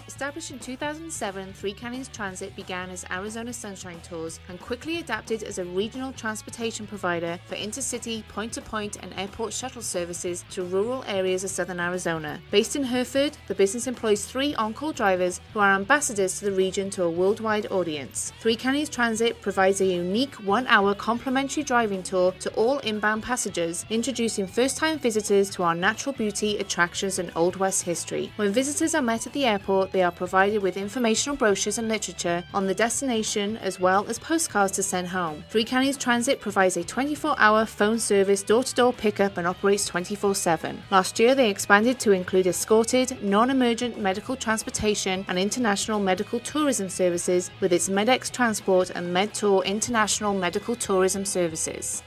Established in 2007, Three Canyons Transit began as Arizona Sunshine Tours and quickly adapted as a regional transportation provider for intercity, point-to-point and airport shuttle services to rural areas of southern Arizona. Based in Hereford, the business employs 3 on-call drivers who are ambassadors to the region to a worldwide audience. Three Canyons Transit provides a unique 1-hour complimentary driving tour to all inbound passengers, introducing first-time visitors to our natural beauty, attractions and Old West history. When visitors are met at the airport, they are provided with informational brochures and literature on the destination as well as postcards to send home. Three Canyons Transit provides a 24-hour phone service, door-to-door pickup and operates 24/7. Last year they expanded to include escorted, non-emergent medical transportation and international medical tourism services with its MedX Transport and MedTour International Medical Tourism Services.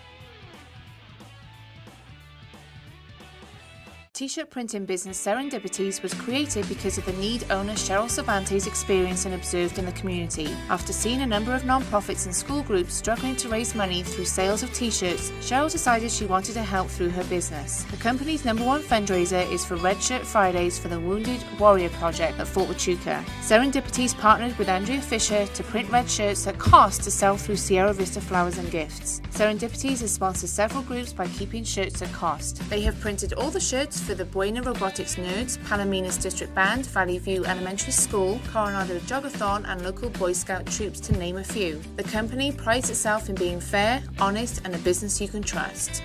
T-shirt printing business Serendipities was created because of the need owner Cheryl Cervantes experienced and observed in the community. After seeing a number of non-profits and school groups struggling to raise money through sales of T-shirts, Cheryl decided she wanted to help through her business. The company's #1 fundraiser is for Red Shirt Fridays for the Wounded Warrior Project at Fort Huachuca. Serendipities partnered with Andrea Fisher to print red shirts at cost to sell through Sierra Vista Flowers and Gifts. Serendipities has sponsored several groups by keeping shirts at cost. They have printed all the shirts for the Buena Robotics Nerds, Palominas District Band, Valley View Elementary School, Coronado Jogathon and local Boy Scout troops to name a few. The company prides itself in being fair, honest and a business you can trust.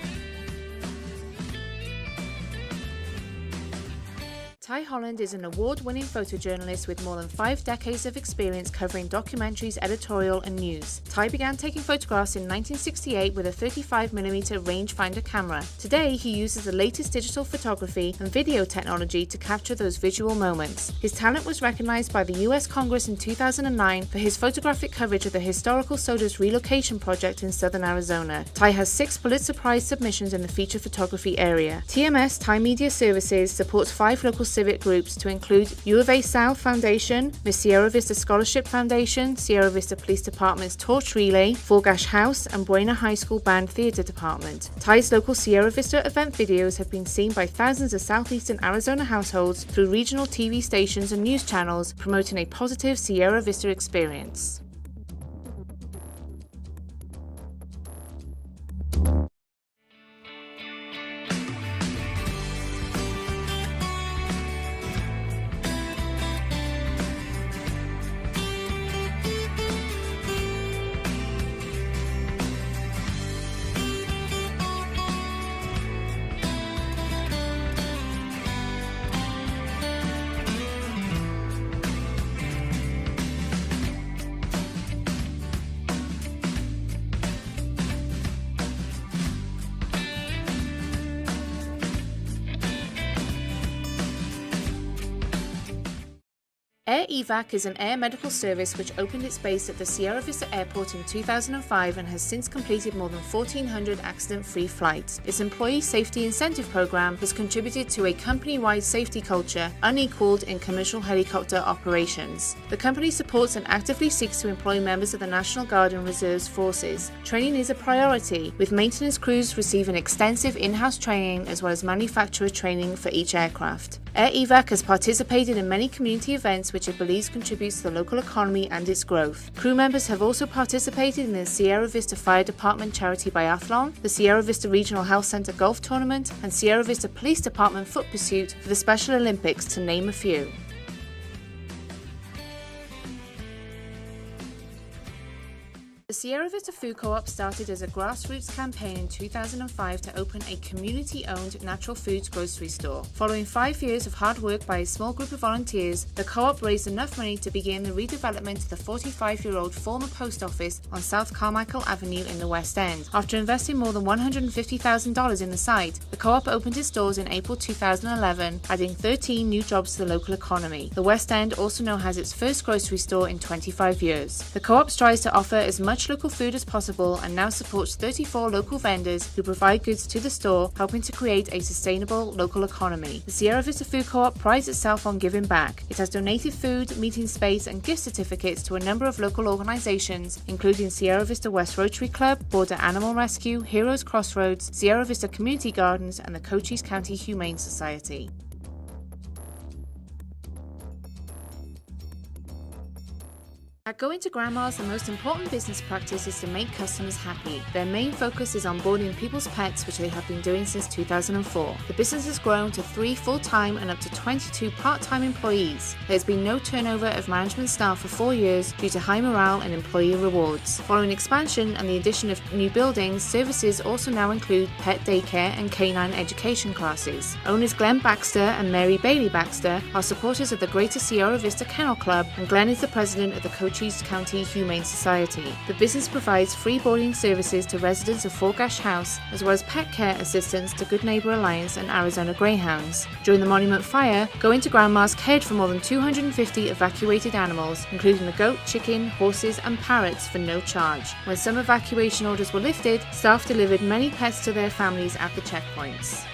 Ty Holland is an award-winning photojournalist with more than 5 decades of experience covering documentaries, editorial, and news. Ty began taking photographs in 1968 with a 35mm rangefinder camera. Today, he uses the latest digital photography and video technology to capture those visual moments. His talent was recognized by the US Congress in 2009 for his photographic coverage of the historical soda's relocation project in southern Arizona. Ty has 6 Pulitzer Prize submissions in the feature photography area. TMS, Ty Media Services, supports 5 local civic groups to include U of A South Foundation, Miss Sierra Vista Scholarship Foundation, Sierra Vista Police Department's Torch Relay, Forgash House, and Buena High School Band Theater Department. Ty's local Sierra Vista event videos have been seen by thousands of southeastern Arizona households through regional TV stations and news channels, promoting a positive Sierra Vista experience. Air Evac is an air medical service which opened its base at the Sierra Vista Airport in 2005 and has since completed more than 1,400 accident-free flights. Its employee safety incentive program has contributed to a company-wide safety culture unequaled in commercial helicopter operations. The company supports and actively seeks to employ members of the National Guard and Reserve Forces. Training is a priority, with maintenance crews receiving extensive in-house training as well as manufacturer training for each aircraft. Air Evac has participated in many community events which it believes contributes to the local economy and its growth. Crew members have also participated in the Sierra Vista Fire Department Charity Biathlon, the Sierra Vista Regional Health Center Golf Tournament, and Sierra Vista Police Department Foot Pursuit for the Special Olympics, to name a few. The Sierra Vista Food Co-op started as a grassroots campaign in 2005 to open a community-owned natural foods grocery store. Following 5 years of hard work by a small group of volunteers, the co-op raised enough money to begin the redevelopment of the 45-year-old former post office on South Carmichael Avenue in the West End. After investing more than $150,000 in the site, the co-op opened its doors in April 2011, adding 13 new jobs to the local economy. The West End also now has its first grocery store in 25 years. The co-op strives to offer as much local food as possible and now supports 34 local vendors who provide goods to the store, helping to create a sustainable local economy. The Sierra Vista Food Co-op prides itself on giving back. It has donated food, meeting space, and gift certificates to a number of local organizations, including Sierra Vista West Rotary Club, Border Animal Rescue, Heroes Crossroads, Sierra Vista Community Gardens, and the Cochise County Humane Society. At Going to Grandma's, the most important business practice is to make customers happy. Their main focus is on boarding people's pets, which they have been doing since 2004. The business has grown to 3 full-time and up to 22 part-time employees. There has been no turnover of management staff for 4 years due to high morale and employee rewards. Following expansion and the addition of new buildings, services also now include pet daycare and canine education classes. Owners Glenn Baxter and Mary Bailey Baxter are supporters of the Greater Sierra Vista Kennel Club, and Glenn is the president of the Cochise County Humane Society. The business provides free boarding services to residents of Forgash House, as well as pet care assistance to Good Neighbor Alliance and Arizona Greyhounds. During the Monument Fire, Going to Grandma's cared for more than 250 evacuated animals, including the goat, chicken, horses, and parrots, for no charge. When some evacuation orders were lifted, staff delivered many pets to their families at the checkpoints.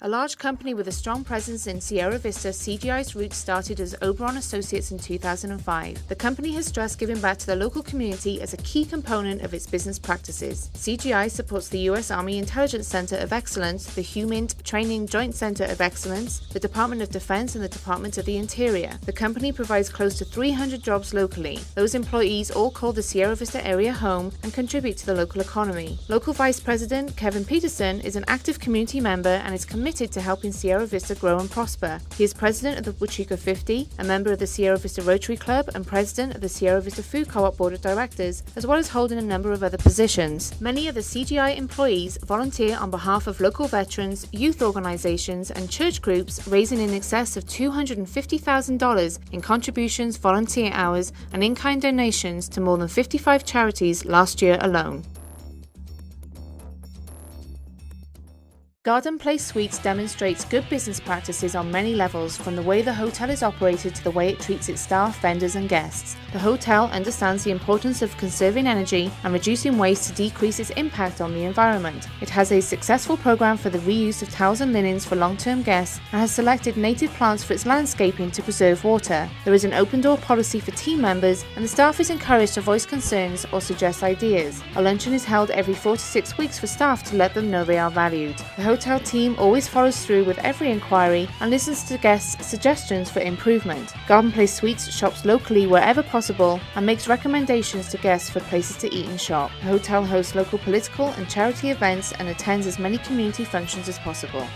A large company with a strong presence in Sierra Vista, CGI's roots started as Oberon Associates in 2005. The company has stressed giving back to the local community as a key component of its business practices. CGI supports the U.S. Army Intelligence Center of Excellence, the HUMINT Training Joint Center of Excellence, the Department of Defense, and the Department of the Interior. The company provides close to 300 jobs locally. Those employees all call the Sierra Vista area home and contribute to the local economy. Local Vice President Kevin Peterson is an active community member and is committed to helping Sierra Vista grow and prosper. He is president of the Huachuca 50, a member of the Sierra Vista Rotary Club, and president of the Sierra Vista Food Co-op Board of Directors, as well as holding a number of other positions. Many of the CGI employees volunteer on behalf of local veterans, youth organizations, and church groups, raising in excess of $250,000 in contributions, volunteer hours, and in-kind donations to more than 55 charities last year alone. Garden Place Suites demonstrates good business practices on many levels, from the way the hotel is operated to the way it treats its staff, vendors, and guests. The hotel understands the importance of conserving energy and reducing waste to decrease its impact on the environment. It has a successful program for the reuse of towels and linens for long-term guests and has selected native plants for its landscaping to preserve water. There is an open-door policy for team members, and the staff is encouraged to voice concerns or suggest ideas. A luncheon is held every 4 to 6 weeks for staff to let them know they are valued. The hotel team always follows through with every inquiry and listens to guests' suggestions for improvement. Garden Place Suites shops locally wherever possible and makes recommendations to guests for places to eat and shop. The hotel hosts local political and charity events and attends as many community functions as possible.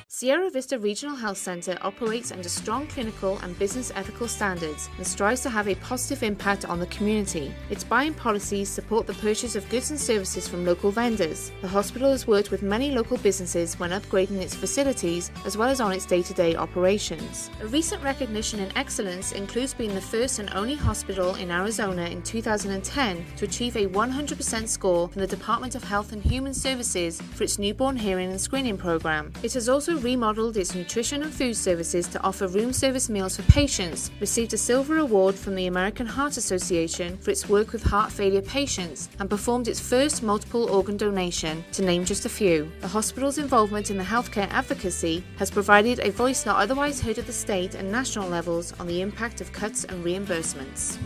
Sierra Vista Regional Health Center operates under strong clinical and business ethical standards and strives to have a positive impact on the community. Its buying policies support the purchase of goods and services from local vendors. The hospital has worked with many local businesses when upgrading its facilities, as well as on its day-to-day operations. A recent recognition in excellence includes being the first and only hospital in Arizona in 2010 to achieve a 100% score from the Department of Health and Human Services for its newborn hearing and screening program. It has also remodeled its nutrition and food services to offer room service meals for patients, received a silver award from the American Heart Association for its work with heart failure patients, and performed its first multiple organ donation, to name just a few. The hospital's involvement in the healthcare advocacy has provided a voice not otherwise heard at the state and national levels on the impact of cuts and reimbursements.